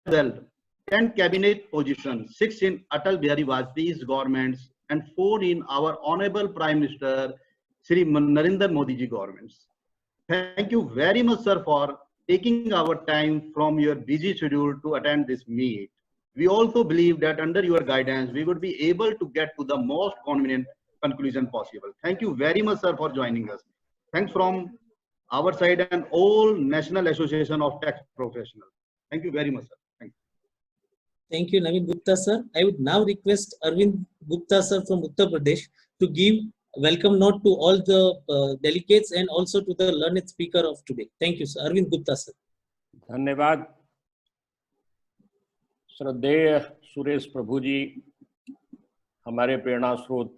held 10 cabinet positions, 6 in Atal Bihari Vajpayee's governments and 4 in our Honorable Prime Minister Shri Narendra Modi ji governments. Thank you very much, sir, for taking our time from your busy schedule to attend this meet. We also believe that under your guidance, we would be able to get to the most convenient conclusion possible. Thank you very much, sir, for joining us. Thanks from our side and all National Association of Tax Professionals. Thank you very much, sir. Thank you. Thank you, Naveen Gupta, sir. I would now request Arvind Gupta, sir, from Uttar Pradesh to give welcome note to all the delegates and also to the learned speaker of today. Thank you, sir. Arvind Gupta, sir. धन्यवाद। श्रद्धेय सुरेश प्रभु जी, हमारे प्रेरणा स्रोत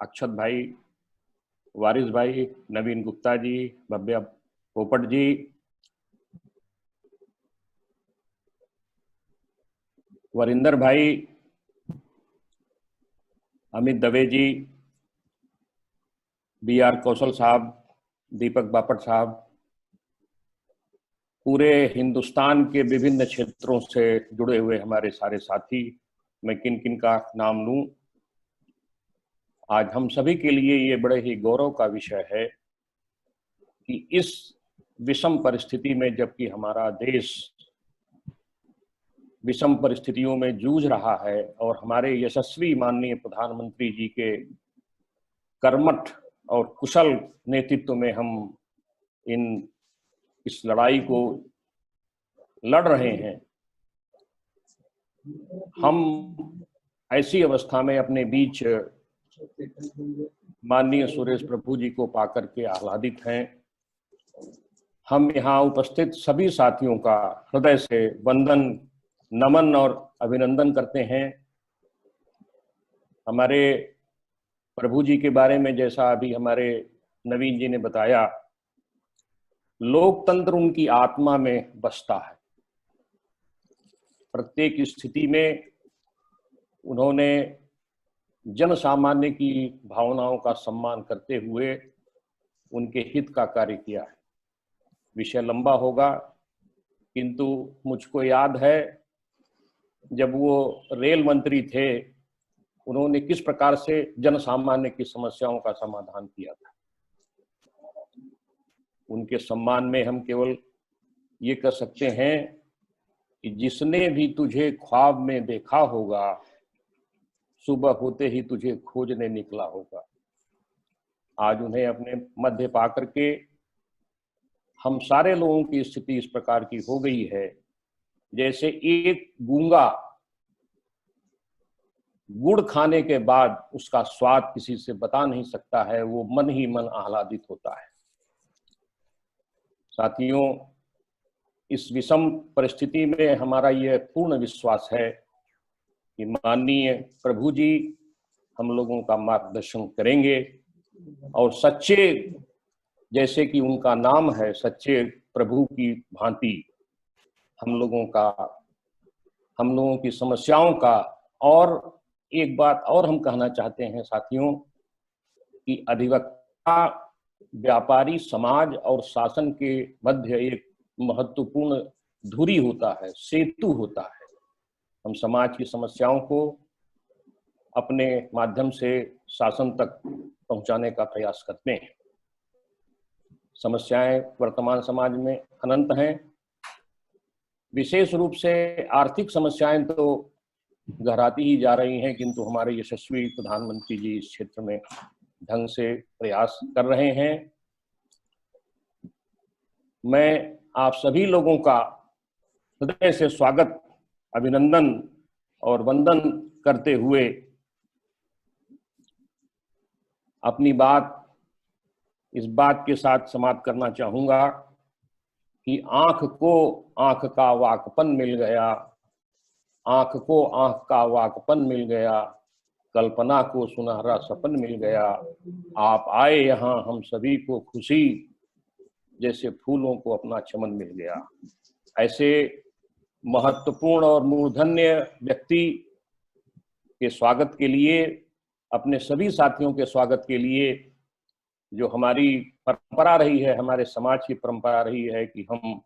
अक्षत भाई, वारिस भाई, नवीन गुप्ता जी, भव्या पोपट जी, वरिंदर भाई, अमित दवे जी, B R. कौशल साहब, दीपक बापट साहब, पूरे हिंदुस्तान के विभिन्न क्षेत्रों से जुड़े हुए हमारे सारे साथी, मैं किन किन का नाम लूं। आज हम सभी के लिए ये बड़े ही गौरव का विषय है कि इस विषम परिस्थिति में, जबकि हमारा देश विषम परिस्थितियों में जूझ रहा है और हमारे यशस्वी माननीय प्रधानमंत्री जी के कर्मठ और कुशल नेतृत्व में हम इस लड़ाई को लड़ रहे हैं, हम ऐसी अवस्था में अपने बीच माननीय सुरेश प्रभु जी को पाकर के आह्लादित हैं। हम यहाँ उपस्थित सभी साथियों का हृदय से वंदन, नमन और अभिनंदन करते हैं। हमारे प्रभु जी के बारे में जैसा अभी हमारे नवीन जी ने बताया, लोकतंत्र उनकी आत्मा में बसता है। प्रत्येक स्थिति में उन्होंने जन सामान्य की भावनाओं का सम्मान करते हुए उनके हित का कार्य किया है। विषय लंबा होगा, किंतु मुझको याद है जब वो रेल मंत्री थे, उन्होंने किस प्रकार से जन सामान्य की समस्याओं का समाधान किया था। उनके सम्मान में हम केवल ये कह सकते हैं कि जिसने भी तुझे ख्वाब में देखा होगा, सुबह होते ही तुझे खोजने निकला होगा। आज उन्हें अपने मध्य पाकर के हम सारे लोगों की स्थिति इस प्रकार की हो गई है जैसे एक गूंगा गुड़ खाने के बाद उसका स्वाद किसी से बता नहीं सकता है, वो मन ही मन आह्लादित होता है। साथियों, इस विषम परिस्थिति में हमारा यह पूर्ण विश्वास है कि माननीय प्रभु जी हम लोगों का मार्गदर्शन करेंगे और सच्चे, जैसे कि उनका नाम है, सच्चे प्रभु की भांति हम लोगों की समस्याओं का। और एक बात और हम कहना चाहते हैं साथियों कि अधिवक्ता, व्यापारी, समाज और शासन के मध्य एक महत्वपूर्ण धुरी होता है, सेतु होता है। हम समाज की समस्याओं को अपने माध्यम से शासन तक पहुंचाने का प्रयास करते हैं। समस्याएं वर्तमान समाज में अनंत हैं। विशेष रूप से आर्थिक समस्याएं तो गहराती ही जा रही हैं, किंतु हमारे यशस्वी प्रधानमंत्री जी इस क्षेत्र में ढंग से प्रयास कर रहे हैं। मैं आप सभी लोगों का हृदय से स्वागत, अभिनंदन और वंदन करते हुए अपनी बात इस बात के साथ समाप्त करना चाहूंगा कि आंख को आंख का वाकपन मिल गया, आंख को आंख का वाकपन मिल गया, कल्पना को सुनहरा सपन मिल गया। आप आए यहाँ हम सभी को खुशी, जैसे फूलों को अपना चमन मिल गया। ऐसे महत्वपूर्ण और मूर्धन्य व्यक्ति के स्वागत के लिए, अपने सभी साथियों के स्वागत के लिए, जो हमारी परंपरा रही है, हमारे समाज की परंपरा रही है कि हम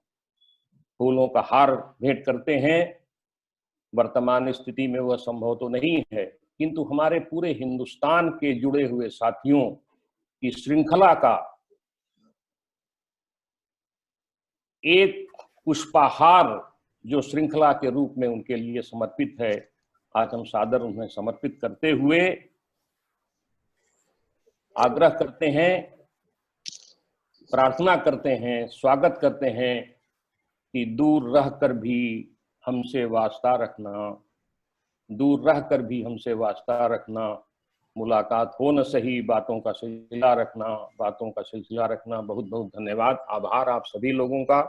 फूलों का हार भेंट करते हैं। वर्तमान स्थिति में वह संभव तो नहीं है, किंतु हमारे पूरे हिंदुस्तान के जुड़े हुए साथियों की श्रृंखला का एक पुष्पहार जो श्रृंखला के रूप में उनके लिए समर्पित है, आज हम सादर उन्हें समर्पित करते हुए आग्रह करते हैं, प्रार्थना करते हैं, स्वागत करते हैं कि दूर रहकर भी हमसे वास्ता रखना, दूर रहकर भी हमसे वास्ता रखना, मुलाकात हो न सही, बातों का सिलसिला रखना, बातों का सिलसिला रखना। बहुत बहुत धन्यवाद, आभार आप सभी लोगों का।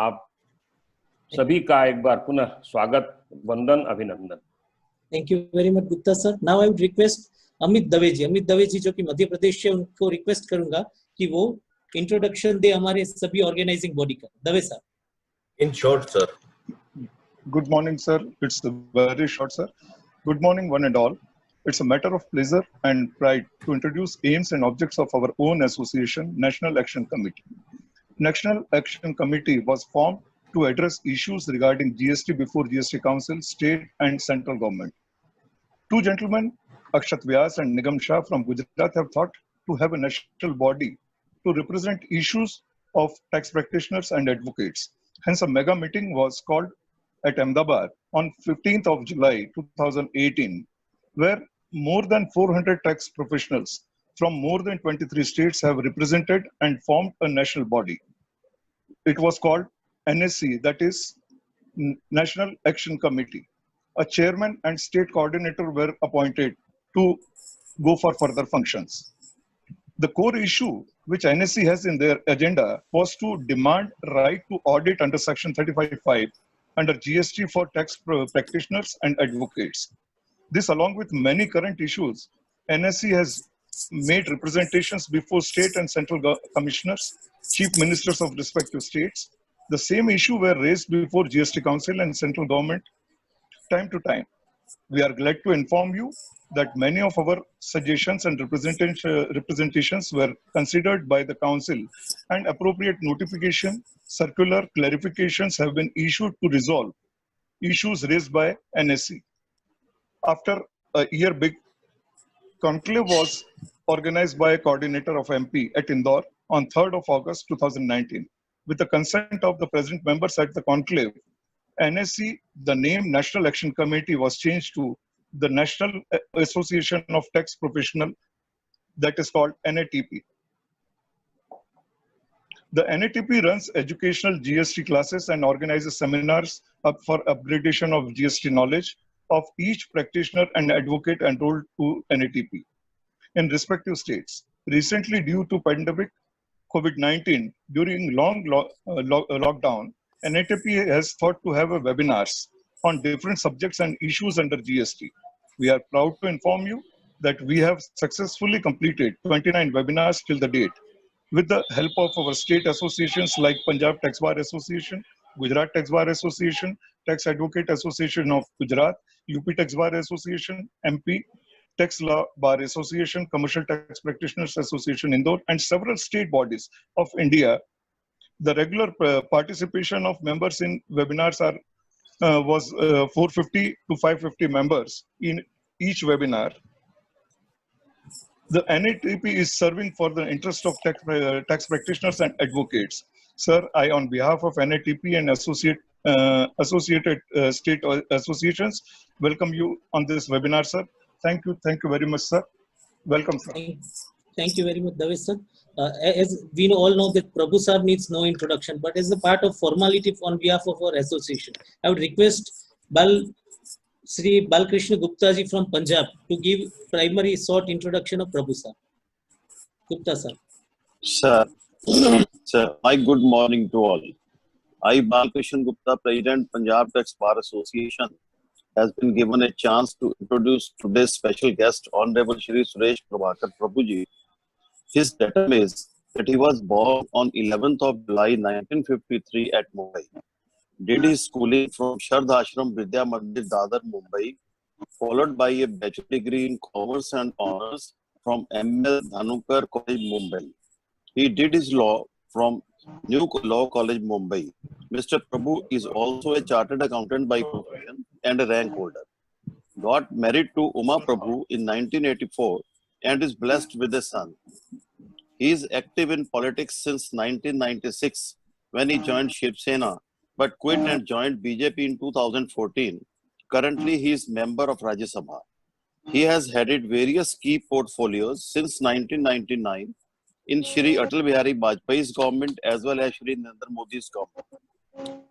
आप सभी का एक बार पुनः स्वागत, वंदन, अभिनंदन। Thank you very much Gupta sir. Now I would request Amit Dave ji जो कि मध्य प्रदेश से, उनको रिक्वेस्ट करूंगा कि वो इंट्रोडक्शन दे हमारे सभी ऑर्गेनाइजिंग बॉडी का। Dave sir. In short, sir. Good morning, sir. It's very short, sir. Good morning, one and all. It's a matter of pleasure and pride to introduce aims and objects of our own association, National Action Committee. National Action Committee was formed to address issues regarding GST before GST Council, state and central government. Two gentlemen, Akshat Vyas and Nigam Shah from Gujarat, have thought to have a national body to represent issues of tax practitioners and advocates. Hence, a mega meeting was called at Ahmedabad on 15th of July 2018, where more than 400 tax professionals from more than 23 states have represented and formed a national body. It was called NAC, that is National Action Committee. A chairman and state coordinator were appointed to go for further functions. The core issue which NAC has in their agenda was to demand right to audit under Section 35(5) under GST for tax practitioners and advocates. This, along with many current issues, NAC has made representations before state and central commissioners, chief ministers of respective states. The same issue were raised before GST Council and central government time to time. We are glad to inform you that many of our suggestions and representations were considered by the council, and appropriate notification, circular clarifications have been issued to resolve issues raised by NAC. After a year, big conclave was organized by a coordinator of MP at Indore on 3rd of August 2019. With the consent of the present members at the conclave, NAC, the name National Action Committee, was changed to the National Association of Tax Professionals, that is called NATP. The NATP runs educational GST classes and organizes seminars for upgradation of GST knowledge of each practitioner and advocate enrolled to NATP in respective states. Recently, due to pandemic COVID-19, during long lockdown, NATP has thought to have a webinars on different subjects and issues under GST. We are proud to inform you that we have successfully completed 29 webinars till the date, with the help of our state associations like Punjab Tax Bar Association, Gujarat Tax Bar Association, Tax Advocate Association of Gujarat, UP Tax Bar Association, MP Tax Law Bar Association, Commercial Tax Practitioners Association Indore, and several state bodies of India. The regular participation of members in webinars was 450 to 550 members in each webinar. The NATP is serving for the interest of tax practitioners and advocates. Sir, I, on behalf of NATP and associated state associations, welcome you on this webinar, sir. Thank you very much, sir. Welcome, sir. Thank you very much, Davesh sir. As we all know that Prabhu sir needs no introduction, but as a part of formality on behalf of our association, I would request Sri Balkrishna Gupta ji from Punjab to give primary short introduction of Prabhu sir. Gupta sir. Sir, my good morning to all. I, Balkrishna Gupta, President Punjab Tax Bar Association, has been given a chance to introduce today's special guest, Honorable Shri Suresh Prabhakar Prabhuji. His datum is that he was born on 11th of July 1953 at Mumbai. Did his schooling from Shardha Ashram Vidya Mandir, Dadar, Mumbai, followed by a bachelor degree in Commerce and Honors from M.L. Dhanukar College, Mumbai. He did his law from New Law College, Mumbai. Mr. Prabhu is also a chartered accountant by profession and a rank holder. Got married to Uma Prabhu in 1984 and is blessed with a son. He is active in politics since 1996 when he joined Shiv Sena, but quit and joined BJP in 2014. Currently, he is member of Rajya Sabha. He has headed various key portfolios since 1999 in Shri Atal Bihari Vajpayee's government as well as Shri Narendra Modi's government.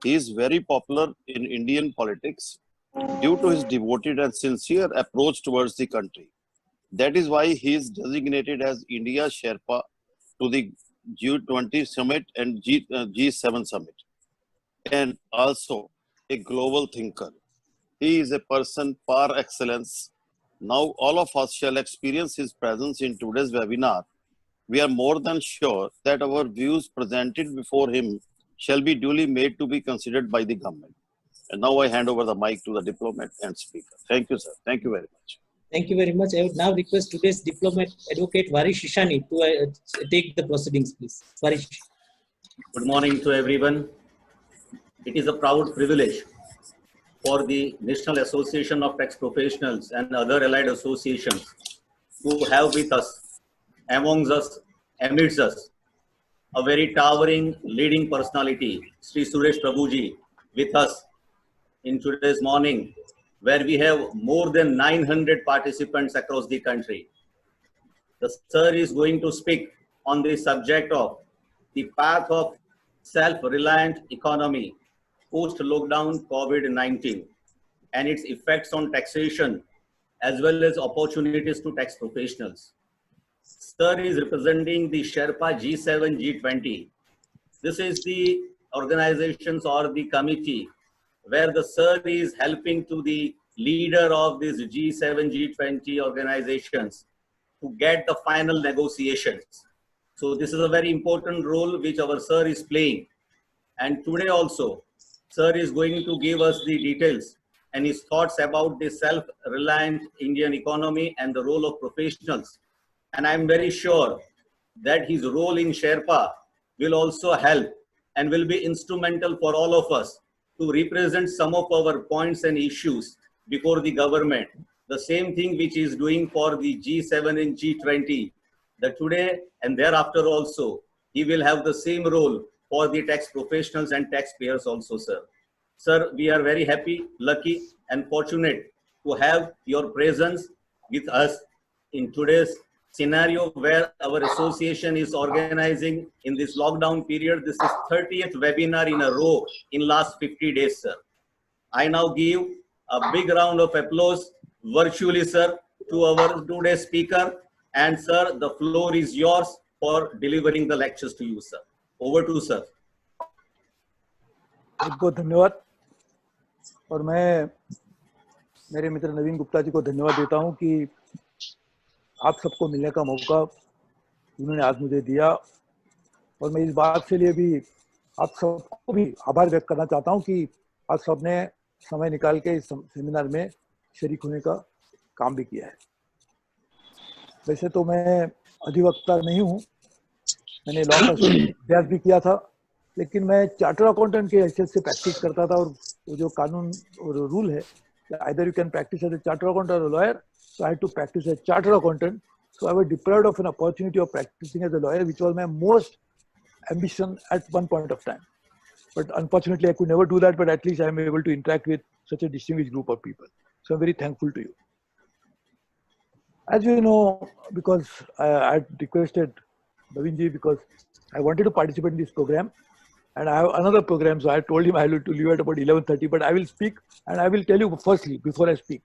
He is very popular in Indian politics due to his devoted and sincere approach towards the country. That is why he is designated as India's Sherpa to the G20 summit and G7 summit, and also a global thinker. He is a person par excellence. Now all of us shall experience his presence in today's webinar. We are more than sure that our views presented before him shall be duly made to be considered by the government. And now I hand over the mic to the diplomat and speaker. Thank you, sir. Thank you very much. Thank you very much. I would now request today's diplomat, Advocate Varish Ishani, to take the proceedings, please. Varish. Good morning to everyone. It is a proud privilege for the National Association of Tax Professionals and other allied associations to have with us, amongst us, amidst us, a very towering leading personality, Sri Suresh Prabhuji, with us in today's morning, where we have more than 900 participants across the country. The sir is going to speak on the subject of the path of self-reliant economy post-lockdown COVID-19 and its effects on taxation as well as opportunities to tax professionals. Sir is representing the Sherpa G7 G20. This is the organizations or the committee where the sir is helping to the leader of these G7 G20 organizations to get the final negotiations. So this is a very important role which our sir is playing. And today also, sir is going to give us the details and his thoughts about the self-reliant Indian economy and the role of professionals. And I'm very sure that his role in Sherpa will also help and will be instrumental for all of us to represent some of our points and issues before the government. The same thing which is doing for the G7 and G20, that today and thereafter also, he will have the same role for the tax professionals and taxpayers also, sir. Sir, we are very happy, lucky and fortunate to have your presence with us in today's scenario where our association is organizing in this lockdown period. This is 30th webinar in a row in last 50 days, sir. I now give a big round of applause virtually, sir, to our today's speaker. And sir, the floor is yours for delivering the lectures to you, sir. Over to you, sir. बहुत बहुत धन्यवाद और मैं मेरे मित्र नवीन गुप्ता जी को धन्यवाद देता हूं कि आप सबको मिलने का मौका उन्होंने आज मुझे दिया और मैं इस बात के लिए भी आप सबको भी आभार व्यक्त करना चाहता हूं कि आप सबने समय निकाल के इस सेमिनार में शरीक होने का काम भी किया है। वैसे तो मैं अधिवक्ता नहीं हूं, मैंने लॉ का अभ्यास भी किया था, लेकिन मैं चार्टर अकाउंटेंट के हैसियत से प्रैक्टिस करता था और वो जो कानून और रूल है, either you can practice as a chartered accountant or a lawyer, so I had to practice as a chartered accountant. So I was deprived of an opportunity of practicing as a lawyer, which was my most ambition at one point of time. But unfortunately, I could never do that, but at least I am able to interact with such a distinguished group of people. So I'm very thankful to you. As you know, because I had requested Navinji because I wanted to participate in this program, and I have another program, so I told him I will to leave at about 11:30, but I will speak, and I will tell you firstly, before I speak,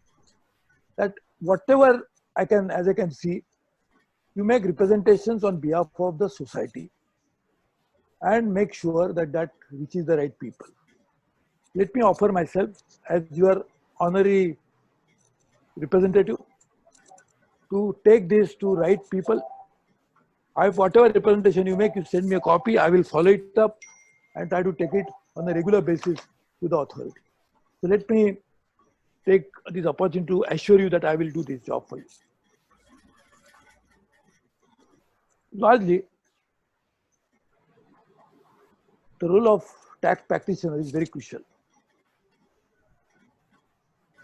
that whatever I can, as I can see, you make representations on behalf of the society and make sure that that reaches the right people. Let me offer myself as your honorary representative to take this to right people. Whatever representation you make, you send me a copy, I will follow it up and try to take it on a regular basis to the authority. So let me take this opportunity to assure you that I will do this job for you. Largely, the role of tax practitioner is very crucial.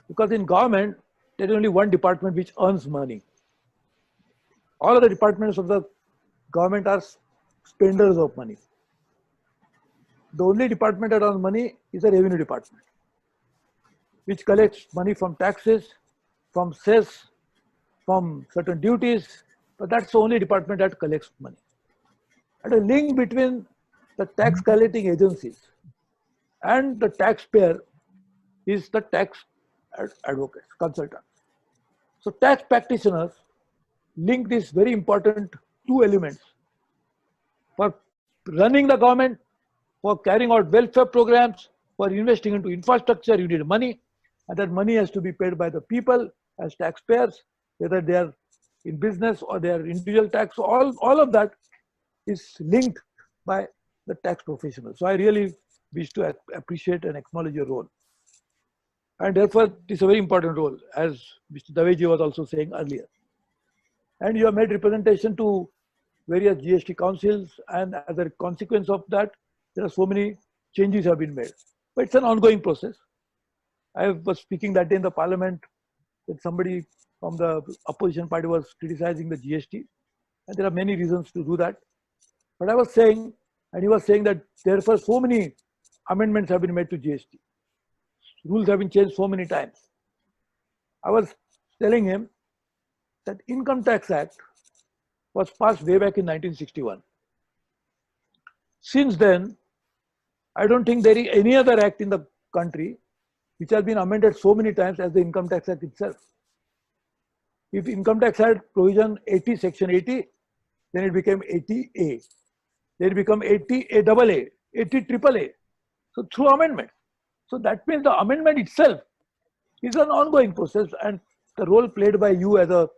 Because in government, there is only one department which earns money. All other departments of the government are spenders of money. The only department that earns money is the revenue department, which collects money from taxes, from cess, from certain duties, but that's the only department that collects money. And a link between the tax collecting agencies and the taxpayer is the tax advocates, consultants. So tax practitioners link these very important two elements. For running the government, for carrying out welfare programs, for investing into infrastructure, you need money, and that money has to be paid by the people as taxpayers, whether they are in business or they are individual tax. All of that is linked by the tax professionals. So I really wish to appreciate and acknowledge your role. And therefore, it's a very important role, as Mr. Daveji was also saying earlier. And you have made representation to various GST councils, and as a consequence of that, there are so many changes have been made. But it's an ongoing process. I was speaking that day in the parliament that somebody from the opposition party was criticizing the GST, and there are many reasons to do that. But I was saying, and he was saying that therefore so many amendments have been made to GST. Rules have been changed so many times. I was telling him that Income Tax Act was passed way back in 1961. Since then, I don't think there is any other act in the country which has been amended so many times as the Income Tax Act itself. If Income Tax Act provision 80, section 80, then it became 80A. Then it became 80AAA, 80AAA. So through amendment. So that means the amendment itself is an ongoing process, and the role played by you as a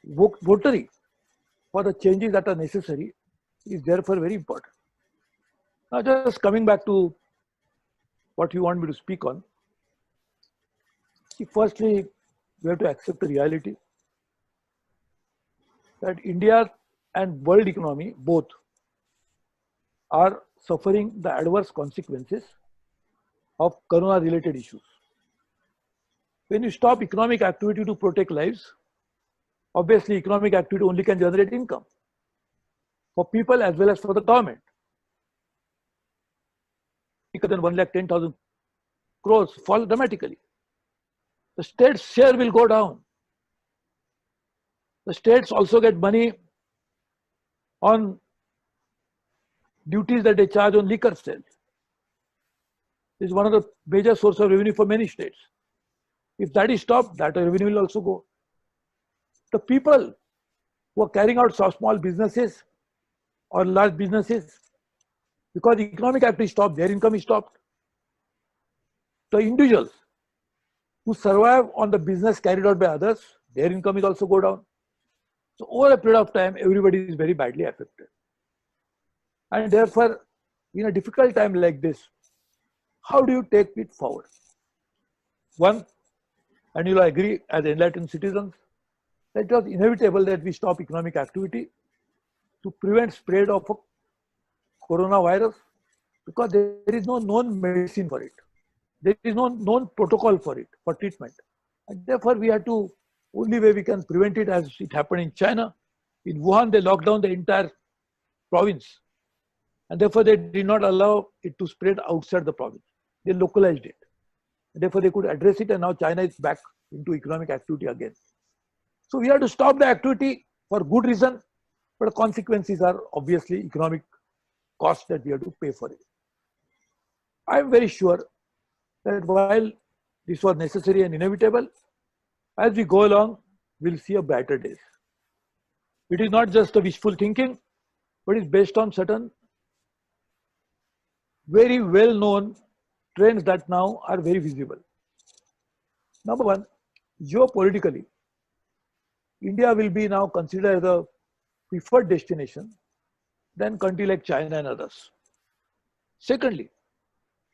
votary for the changes that are necessary is therefore very important. Now just coming back to what you want me to speak on. See, firstly, we have to accept the reality that India and world economy both are suffering the adverse consequences of corona-related issues. When you stop economic activity to protect lives, obviously economic activity only can generate income for people as well as for the government. Because then 1,10,000 crores fall dramatically. The state's share will go down. The states also get money on duties that they charge on liquor sales. This is one of the major sources of revenue for many states. If that is stopped, that revenue will also go. The people who are carrying out small businesses or large businesses, because economic activity is stopped, their income is stopped. The individuals who survive on the business carried out by others, their income is also go down. So over a period of time, everybody is very badly affected. And therefore, in a difficult time like this, how do you take it forward? One, and you'll agree as enlightened citizens, that it was inevitable that we stop economic activity to prevent spread of a coronavirus, because there is no known medicine for it. There is no known protocol for it, for treatment. And therefore, we had to, only way we can prevent it, as it happened in China. In Wuhan, they locked down the entire province. And therefore, they did not allow it to spread outside the province. They localized it. And therefore, they could address it, and now China is back into economic activity again. So we have to stop the activity for good reason, but the consequences are obviously economic costs that we have to pay for it. I am very sure that while this was necessary and inevitable, as we go along, we'll see a brighter days. It is not just a wishful thinking, but it's based on certain very well-known trends that now are very visible. Number one, geopolitically, India will be now considered as a preferred destination than countries like China and others. Secondly,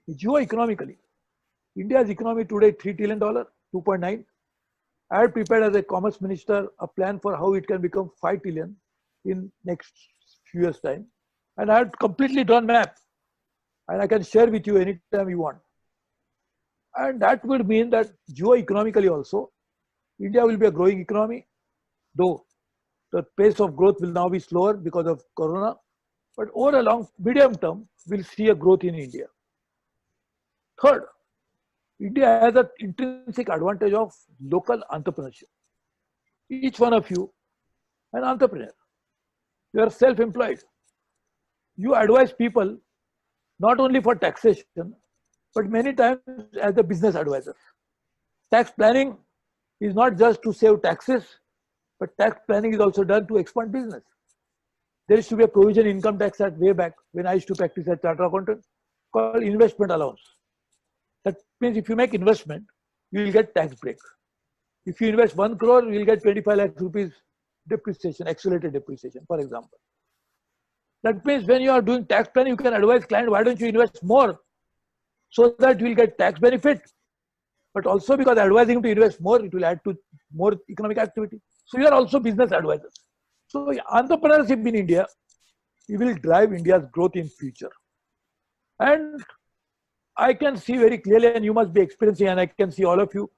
geoeconomically, India's economy today $3 trillion, 2.9. I had prepared as a commerce minister a plan for how it can become 5 trillion in next few years' time. And I had completely drawn map and I can share with you anytime you want. And that would mean that geo-economically also, India will be a growing economy, though the pace of growth will now be slower because of Corona. But over a long, medium term, we'll see a growth in India. Third, India has an intrinsic advantage of local entrepreneurship. Each one of you, an entrepreneur. You are self-employed. You advise people not only for taxation, but many times as a business advisor. Tax planning is not just to save taxes, but tax planning is also done to expand business. There used to be a provision in Income Tax Act way back when I used to practice as chartered accountant called investment allowance. That means if you make investment, you will get tax break. If you invest 1 crore, you will get 25 lakh rupees depreciation, accelerated depreciation, for example. That means when you are doing tax planning, you can advise client, why don't you invest more so that you will get tax benefit, but also because advising him to invest more, it will add to more economic activity. So you are also business advisors. So entrepreneurship in India, it will drive India's growth in future. And I can see very clearly, and you must be experiencing, and I can see all of you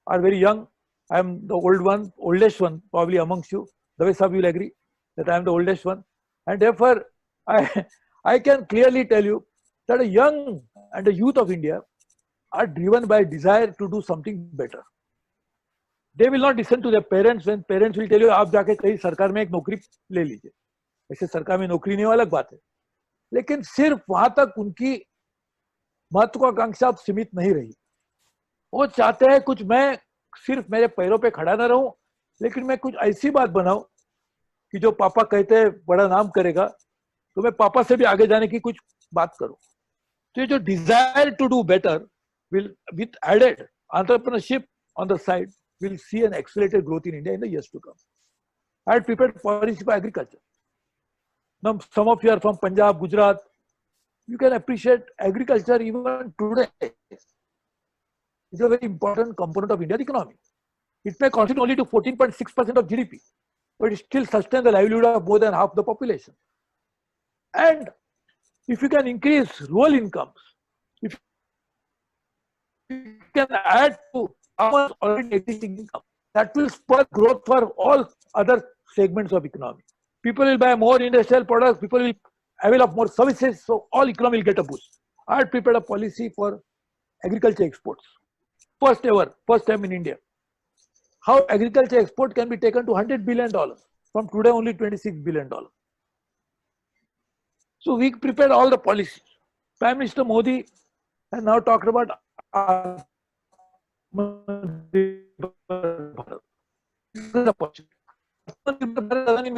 are very young. I am the oldest one probably amongst you. The way some will agree that I am the oldest one. And therefore, I can clearly tell you that a young and the youth of India are driven by desire to do something better. They will not listen to their parents when parents will tell you, आप जाके कहीं सरकार में एक नौकरी ले लीजिए. ऐसे सरकार में नौकरी नहीं अलग बात है. लेकिन सिर्फ वहां तक उनकी महत्वाकांक्षा सीमित नहीं रही. वो चाहते हैं कुछ मैं सिर्फ मेरे पैरों पे खड़ा ना रहूं, लेकिन मैं कुछ ऐसी बात बनाऊं कि जो पापा कहते हैं बड़ा नाम करेगा, तो मैं पापा से भी आगे जाने की कुछ बात करूं. तो ये जो desire to do better will, with added entrepreneurship on the side, will see an accelerated growth in India in the years to come. I had prepared policy for agriculture. Now, some of you are from Punjab, Gujarat. You can appreciate agriculture even today. It's a very important component of India's economy. It may contribute only to 14.6% of GDP, but it still sustains the livelihood of more than half the population. And if you can increase rural incomes, if you can add to our already existing income, that will spur growth for all other segments of economy. People will buy more industrial products, people will avail of more services, so all economy will get a boost. I had prepared a policy for agriculture exports. First time in India. How agriculture export can be taken to $100 billion from today only $26 billion. So we prepared all the policies. Prime Minister Modi has now talked about will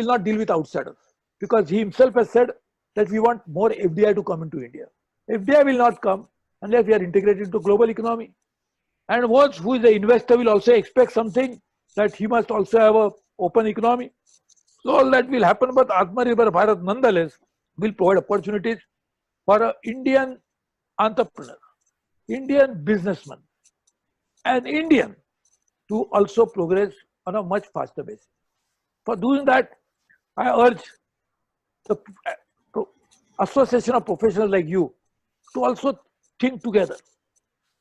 not deal with outsiders, because he himself has said that we want more FDI to come into India. FDI will not come unless we are integrated into global economy. And who is the investor will also expect something, that he must also have an open economy. So all that will happen, but Atmanirbhar Bharat nonetheless will provide opportunities for an Indian entrepreneur, Indian businessman, and Indian to also progress on a much faster basis. For doing that, I urge the association of professionals like you to also think together.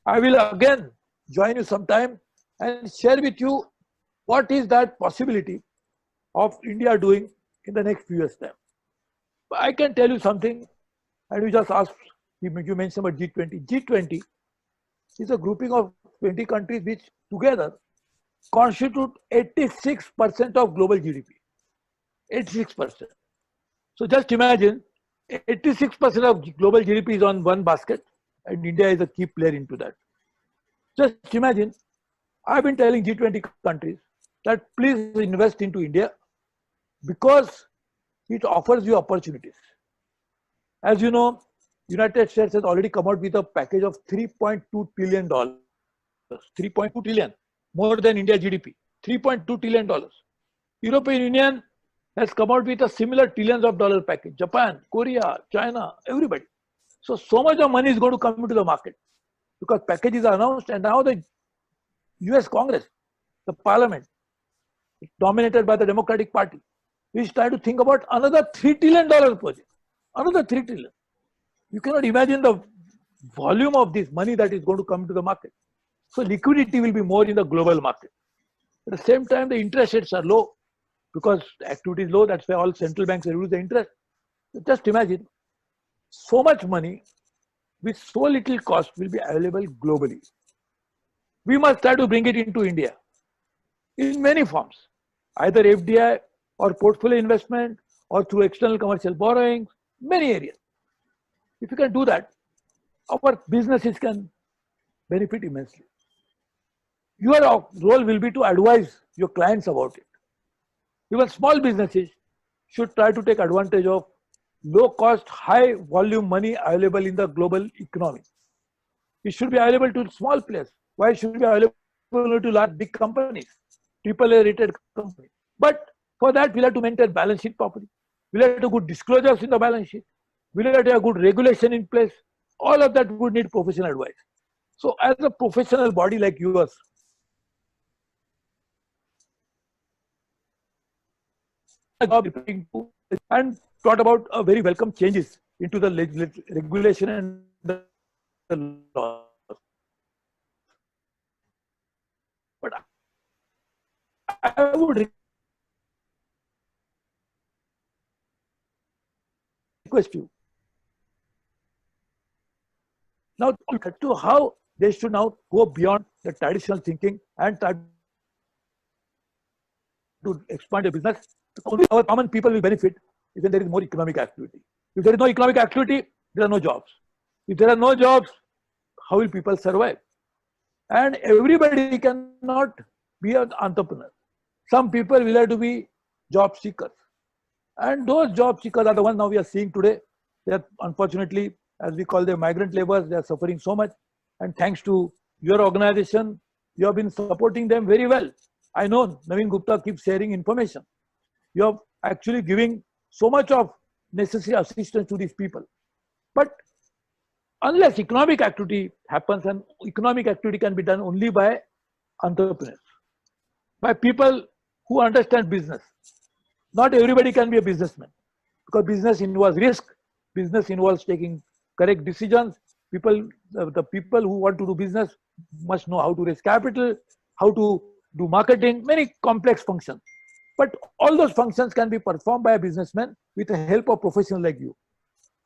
I will again join you sometime and share with you what is that possibility of India doing in the next few years' time. But I can tell you something, and you just asked, you mentioned about G20. G20 is a grouping of 20 countries which together constitute 86% of global GDP. 86%. So just imagine 86% of global GDP is on one basket, and India is a key player into that. Just imagine, I've been telling G20 countries that please invest into India because it offers you opportunities. As you know, United States has already come out with a package of $3.2 trillion. 3.2 trillion, more than India GDP. $3.2 trillion. European Union has come out with a similar trillions of dollar package. Japan, Korea, China, everybody. So much of money is going to come into the market because packages are announced, and now the US Congress, the parliament, dominated by the Democratic Party, is trying to think about another $3 trillion project. Another $3 trillion. You cannot imagine the volume of this money that is going to come to the market. So liquidity will be more in the global market. At the same time, the interest rates are low because the activity is low. That's why all central banks reduce the interest. Just imagine, so much money with so little cost will be available globally. We must try to bring it into India in many forms, either FDI or portfolio investment or through external commercial borrowings, many areas. If you can do that, our businesses can benefit immensely. Your role will be to advise your clients about it. Even small businesses should try to take advantage of low cost, high volume money available in the global economy. It should be available to small players. Why should it be available to large big companies, AAA rated companies? But for that, we'll have to maintain balance sheet properly. We'll have to have good disclosures in the balance sheet. We'll have to have good regulation in place. All of that would need professional advice. So as a professional body like yours, and brought about a very welcome changes into the regulation and the law. But I would request you now to how they should now go beyond the traditional thinking and try to expand a business. Only our common people will benefit if there is more economic activity. If there is no economic activity, there are no jobs. If there are no jobs, how will people survive? And everybody cannot be an entrepreneur. Some people will have to be job seekers. And those job seekers are the ones now we are seeing today. They are unfortunately, as we call them, migrant laborers. They are suffering so much. And thanks to your organization, you have been supporting them very well. I know Naveen Gupta keeps sharing information. You are actually giving so much of necessary assistance to these people. But unless economic activity happens, and economic activity can be done only by entrepreneurs, by people who understand business. Not everybody can be a businessman because business involves risk, business involves taking correct decisions. The people who want to do business must know how to raise capital, how to do marketing, many complex functions. But all those functions can be performed by a businessman with the help of professionals like you.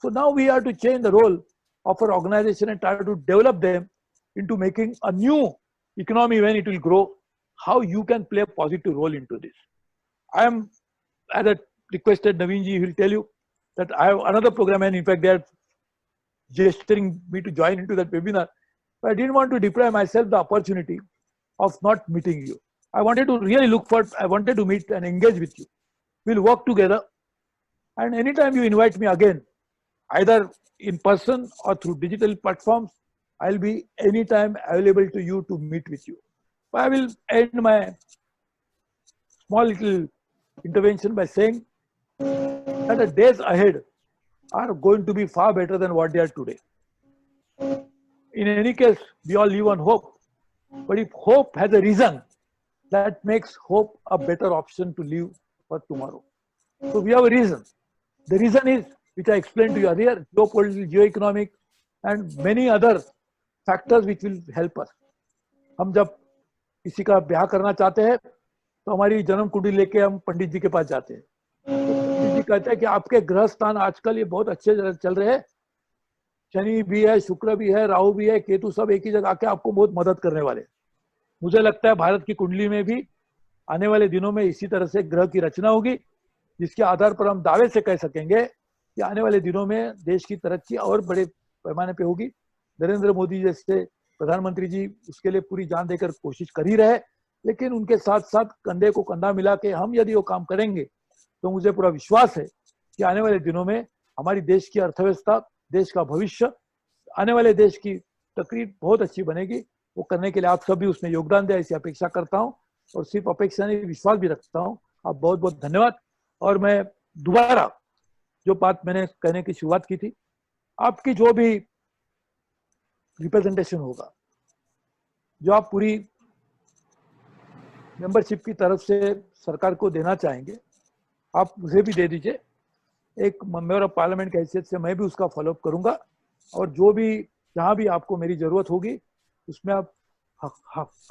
So now we have to change the role of our organization and try to develop them into making a new economy when it will grow, how you can play a positive role into this. I am, as I requested Naveenji, he will tell you that I have another program, and in fact they are gesturing me to join into that webinar. But I didn't want to deprive myself the opportunity of not meeting you. I wanted to really I wanted to meet and engage with you. We'll work together, and anytime you invite me again, either in person or through digital platforms, I'll be anytime available to you to meet with you. I will end my small little intervention by saying that the days ahead are going to be far better than what they are today. In any case, we all live on hope. But if hope has a reason, that makes hope a better option to live for tomorrow. So we have a reason. The reason is, which I explained to you earlier, geopolitical, geoeconomic, and many other factors which will help us. हम जब किसी का ब्याह करना चाहते हैं तो हमारी जन्म कुंडली लेके हम पंडित जी के पास जाते हैं। पंडित जी कहते हैं कि आपके ग्रह स्थान आजकल ये बहुत अच्छे चल रहे हैं, शनि भी है, शुक्र भी है, राहु भी है, केतु सब एक ही जगह आके आपको बहुत मदद करने वाले। मुझे लगता है भारत की कुंडली में भी आने वाले दिनों में इसी तरह से ग्रह की रचना होगी, जिसके आधार पर हम दावे से कह सकेंगे कि आने वाले दिनों में देश की तरक्की और बड़े पैमाने पे होगी। नरेंद्र मोदी जैसे प्रधानमंत्री जी उसके लिए पूरी जान देकर कोशिश कर ही रहे, लेकिन उनके साथ साथ कंधे को कंधा मिला के हम यदि वो काम करेंगे तो मुझे पूरा विश्वास है कि आने वाले दिनों में हमारी देश की अर्थव्यवस्था, देश का भविष्य, आने वाले देश की तकरीर बहुत अच्छी बनेगी। वो करने के लिए आप सब भी उसमें योगदान दें, ऐसी अपेक्षा करता हूँ, और सिर्फ अपेक्षा नहीं, विश्वास भी रखता हूँ। आप बहुत बहुत धन्यवाद। और मैं दोबारा जो बात मैंने कहने की शुरुआत की थी, आपकी जो भी रिप्रेजेंटेशन होगा, जो आप पूरी मेंबरशिप की तरफ से सरकार को देना चाहेंगे, आप मुझे भी दे दीजिए। एक मेंबर ऑफ पार्लियामेंट की हैसियत से मैं भी उसका फॉलोअप करूंगा और जो भी जहाँ भी आपको मेरी जरूरत होगी उसमें आप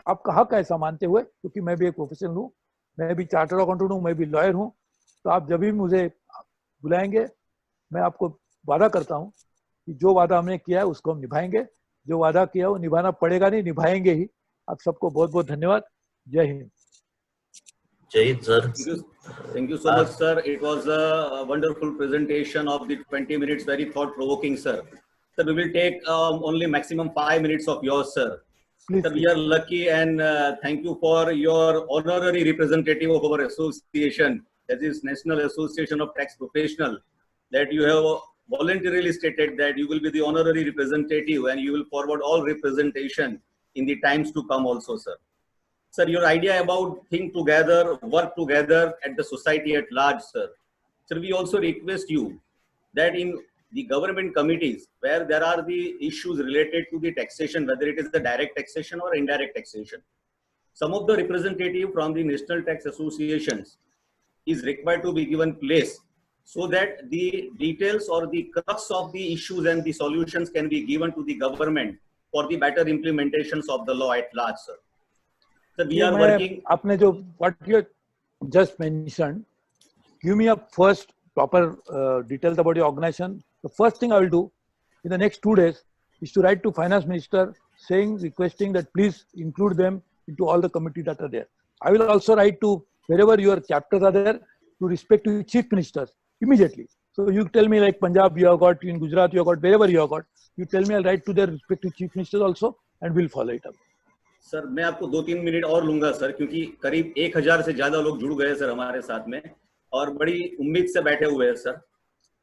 आपका हक ऐसा मानते हुए, क्योंकि मैं भी एक प्रोफेशनल हूँ, मैं भी चार्टर्ड अकाउंटेंट हूँ, मैं भी लॉयर हूँ, तो आप जब भी मुझे बुलाएंगे मैं आपको वादा करता हूँ कि जो वादा हमने किया है उसको हम निभाएंगे, जो वादा किया है वो निभाना पड़ेगा, नहीं निभाएंगे ही। आप सबको बहुत बहुत धन्यवाद। जय Hind. Jai Hind, sir. Thank you so much, sir. It was a wonderful presentation of the 20 minutes, very thought-provoking, sir. Sir, we will take only maximum 5 minutes of yours, sir. Please, Sir, we are lucky, and thank you for your honorary representative of our association, that is National Association of Tax Professionals, that you have voluntarily stated that you will be the honorary representative and you will forward all representation in the times to come also, sir. Sir, your idea about think together, work together at the society at large, sir. Sir, we also request you that in the government committees where there are the issues related to the taxation, whether it is the direct taxation or indirect taxation, some of the representative from the national tax associations is required to be given place so that the details or the crux of the issues and the solutions can be given to the government for the better implementations of the law at large, sir. So we are working. आपने जो what you just mentioned, give me a first proper details about your organization. The first thing I will do in the next 2 days is to write to Finance Minister saying, requesting that please include them into all the committees that are there. I will also write to wherever your chapters are there to respective chief ministers immediately. So you tell me like Punjab you have got, in Gujarat you have got, wherever you have got, you tell me, I'll write to their respective chief ministers also and we'll follow it up. Sir मैं आपको 2-3 minute और लूंगा sir, क्योंकि करीब 1000 से ज्यादा लोग जुड़ गए सर हमारे साथ में और बड़ी उम्मीद से बैठे हुए हैं सर।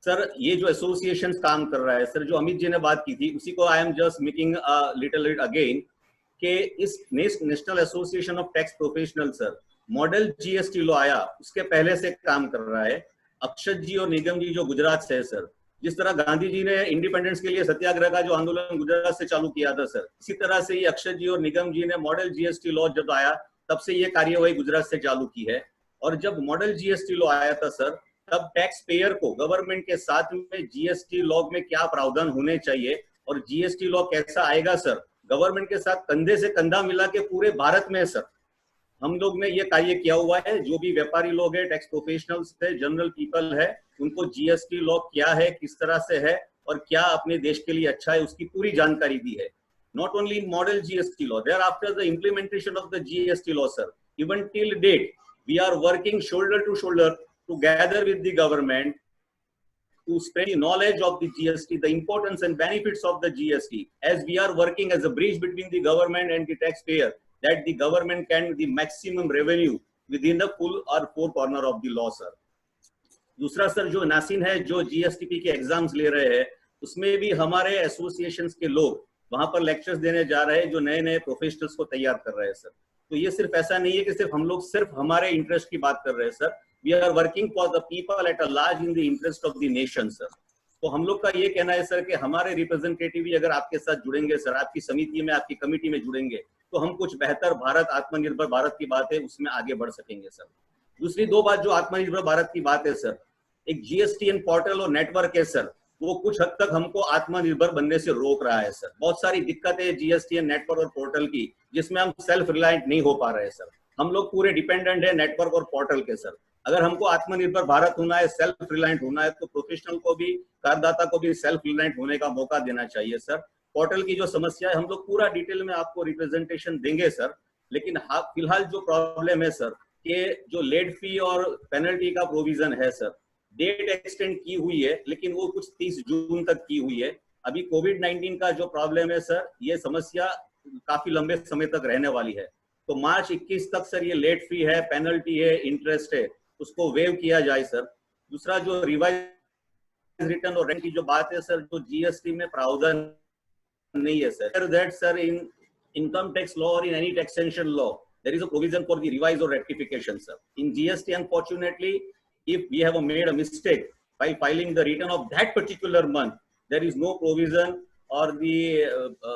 सर ये जो एसोसिएशन काम कर रहा है सर, जो अमित जी ने बात की थी उसी को I am just making little it again कि इस national association of tax professional sir model GST law आया उसके पहले से काम कर रहा है। अक्षत जी और निगम जी जो गुजरात से है सर, जिस तरह गांधी जी ने इंडिपेंडेंस के लिए सत्याग्रह का जो आंदोलन गुजरात से चालू किया था सर, इसी तरह से ये अक्षत जी और निगम जी ने मॉडल जीएसटी लॉ जब आया तब से ये कार्यवाही गुजरात से चालू की है। और जब मॉडल जीएसटी लॉ आया था सर, तब टैक्स पेयर को गवर्नमेंट के साथ में जीएसटी लॉ में क्या प्रावधान होने चाहिए और जीएसटी लॉ कैसा आएगा सर, गवर्नमेंट के साथ कंधे से कंधा मिला के पूरे भारत में सर हम लोग ने ये कार्य किया हुआ है। जो भी व्यापारी लोग है, टैक्स प्रोफेशनल्स है, जनरल पीपल है, उनको जीएसटी लॉ क्या है, किस तरह से है और क्या अपने देश के लिए अच्छा है उसकी पूरी जानकारी दी है। Not only in model GST law, thereafter the implementation of the GST law sir, even till date we are working shoulder to shoulder together with the government to spread the knowledge of the GST, the importance and benefits of the GST, as we are working as a bridge between the government and the taxpayer, that the government can the maximum revenue within the full or four corner of the law, sir. दूसरा sir जो नासिन है, जो GSTP के exams ले रहे हैं, उसमें भी हमारे एसोसिएशंस के लोग वहां पर लेक्चर्स देने जा रहे हैं जो नए नए प्रोफेशनल्स को तैयार कर रहे हैं सर। तो ये सिर्फ ऐसा नहीं है कि सिर्फ हम लोग सिर्फ हमारे इंटरेस्ट की बात कर रहे हैं sir, we are working for the people at a large in the interest of the nation sir. तो हम लोग का ये कहना है सर कि हमारे रिप्रेजेंटेटिव भी अगर आपके साथ जुड़ेंगे सर, आपकी समिति में, आपकी कमेटी में जुड़ेंगे, तो हम कुछ बेहतर भारत, आत्मनिर्भर भारत की बात है उसमें आगे बढ़ सकेंगे सर। दूसरी दो बात जो आत्मनिर्भर भारत की बात है सर, एक जीएसटीएन पोर्टल और नेटवर्क है सर, वो कुछ हद तक हमको आत्मनिर्भर बनने से रोक रहा है सर। बहुत सारी दिक्कतें है जीएसटीएन नेटवर्क और पोर्टल की, जिसमें हम सेल्फ रिलायंट नहीं हो पा रहे हैं सर। हम लोग पूरे डिपेंडेंट है नेटवर्क और पोर्टल के सर। अगर हमको आत्मनिर्भर भारत होना है, सेल्फ रिलायंट होना है, तो प्रोफेशनल को भी, करदाता को भी सेल्फ रिलायंट होने का मौका देना चाहिए सर। पोर्टल की जो समस्या है हम लोग पूरा डिटेल में आपको रिप्रेजेंटेशन देंगे सर, लेकिन फिलहाल जो प्रॉब्लम है सर, कि जो लेट फी और पेनल्टी का प्रोविजन है सर, डेट एक्सटेंड की हुई है लेकिन वो कुछ 30 जून तक की हुई है। अभी कोविड-19 का जो प्रॉब्लम है सर, ये समस्या काफी लंबे समय तक रहने वाली है। तो मार्च 21 तक सर ये लेट फी है, पेनल्टी है, इंटरेस्ट है, उसको वेव किया जाए सर। दूसरा जो रिवाइज रिटर्न और रेंट की जो बात है सर, जो जीएसटी में प्रावधान नहीं है sir, that sir in income tax law और in any taxation law there is a provision for the revise or rectification sir. In GST unfortunately, if we have made a mistake by filing the return of that particular month, there is no provision or the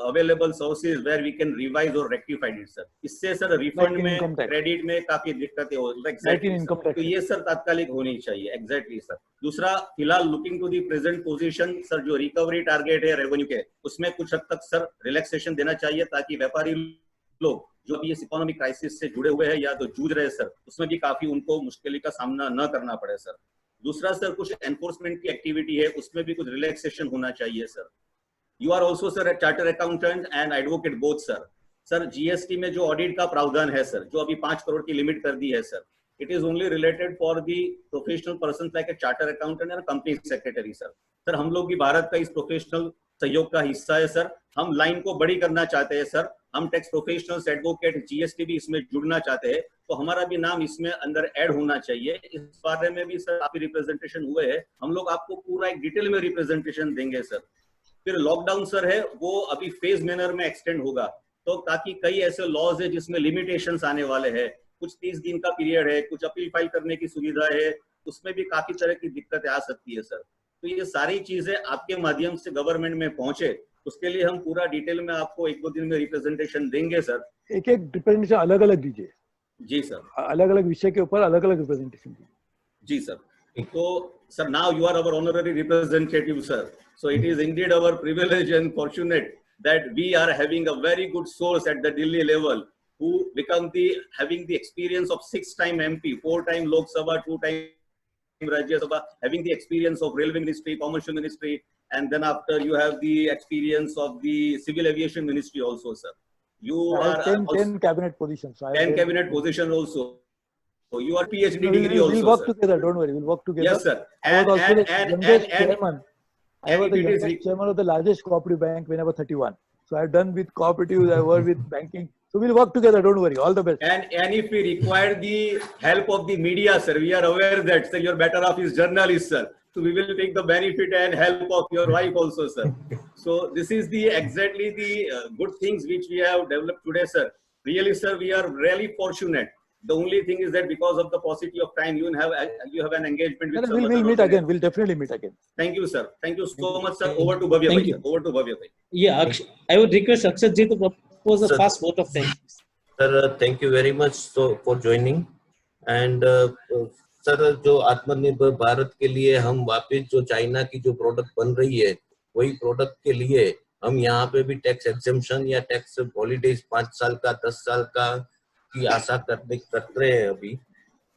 available sources where we can revise or rectify it, sir. इससे sir refund में, credit में काफी दिक्कतें हो exactly, तो ये sir तात्कालिक होनी चाहिए exactly सर. दूसरा, फिलहाल looking to the present position, sir जो recovery target है revenue के, उसमें कुछ हद तक सर relaxation देना चाहिए ताकि व्यापारी लोग जो अभी इस इकोनॉमिक क्राइसिस से जुड़े हुए हैं या तो जूझ रहे हैं सर, उसमें भी काफी उनको मुश्किल का सामना न करना पड़े सर. दूसरा सर, कुछ एनफोर्समेंट की एक्टिविटी है, उसमें भी कुछ रिलैक्सेशन होना चाहिए sir. You are also sir a charter accountant and advocate both sir. Sir GST में जो ऑडिट का प्रावधान है सर, जो अभी 5 करोड़ की लिमिट कर दी है sir, it is only related for the professional person like a charter accountant and company secretary sir. Sir हम लोग भी भारत का इस प्रोफेशनल सहयोग का हिस्सा है सर. हम लाइन को बड़ी करना चाहते हैं सर. हम टैक्स प्रोफेशनल्स, एडवोकेट, जीएसटी भी इसमें जुड़ना चाहते हैं, तो हमारा भी नाम इसमें अंदर ऐड होना चाहिए. इस बारे में भी सर काफी रिप्रेजेंटेशन हुए हैं. हम लोग आपको पूरा एक डिटेल में रिप्रेजेंटेशन देंगे सर. फिर लॉकडाउन सर है वो अभी फेज मैनर में एक्सटेंड होगा, तो ताकि कई ऐसे लॉज है जिसमें लिमिटेशंस आने वाले हैं. कुछ 30 दिन का पीरियड है, कुछ अपील फाइल करने की सुविधा है, उसमें भी काफी तरह की दिक्कतें आ सकती है सर. तो ये सारी चीजें आपके माध्यम से गवर्नमेंट में पहुंचे, उसके लिए हम पूरा डिटेल में आपको 1-2 दिन में रिप्रेजेंटेशन देंगे सर. एक रिप्रेजेंटेशन अलग अलग दीजिए. जी सर, अलग अलग विषय के ऊपर अलग अलग रिप्रेजेंटेशन दीजिए. जी सर. तो sir, now you are our honorary representative sir. So it is indeed our privilege and fortunate that we are having a very good source at the Delhi level who become having the experience of 6-time MP, 4-time Lok Sabha, 2-time Rajya Sabha, having the experience of Railway Ministry, Commercial Ministry, and then after you have the experience of the Civil Aviation Ministry also, sir. You are 10 cabinet positions. 10 cabinet positions also. So you are PhD degree also. We'll work together. Don't worry. We'll work together. Yes, sir. I was also the youngest chairman. I was the youngest chairman of the largest cooperative bank when I was 31. So I've done with cooperatives, I worked with banking. So we'll work together, don't worry. All the best. And if we require the help of the media, sir, we are aware that, sir, you're better off as journalists, sir. So we will take the benefit and help of your wife also, sir. So this is exactly the good things which we have developed today, sir. Really, sir, we are really fortunate. The only thing is that because of the paucity of time, you have an engagement with. We'll meet again. We'll definitely meet again. Thank you, sir. Thank you so much, sir. Over to Bhavya bhai. Over to Bhavya bhai. Yeah, I would request Akshat ji to propose a fast vote of thanks. Sir, thank you very much for joining. And sir, जो आत्मनिर्भर भारत के लिए हम वापस जो China की जो product बन रही है, वही प्रोडक्ट के लिए हम यहाँ पे भी टैक्स एग्जेम्पशन या टैक्स हॉलीडेज 5 साल का 10 साल का की आशा करते हैं अभी,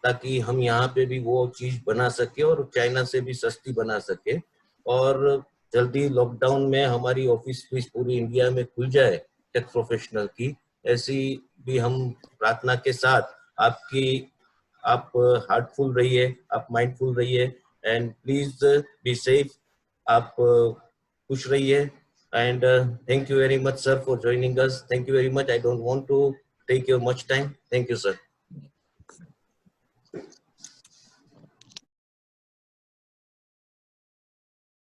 ताकि हम यहाँ पे भी वो चीज बना सके और चाइना से भी सस्ती बना सके. और जल्दी लॉकडाउन में हमारी ऑफिस भी पूरी इंडिया में खुल जाए टैक्स प्रोफेशनल की, ऐसी भी हम प्रार्थना के साथ आप हार्टफुल रहिए, आप माइंडफुल रहिए, एंड प्लीज बी सेफ. आप खुश रहिए. And thank you very much, sir, for joining us. Thank you very much. I don't want to take your much time. Thank you, sir.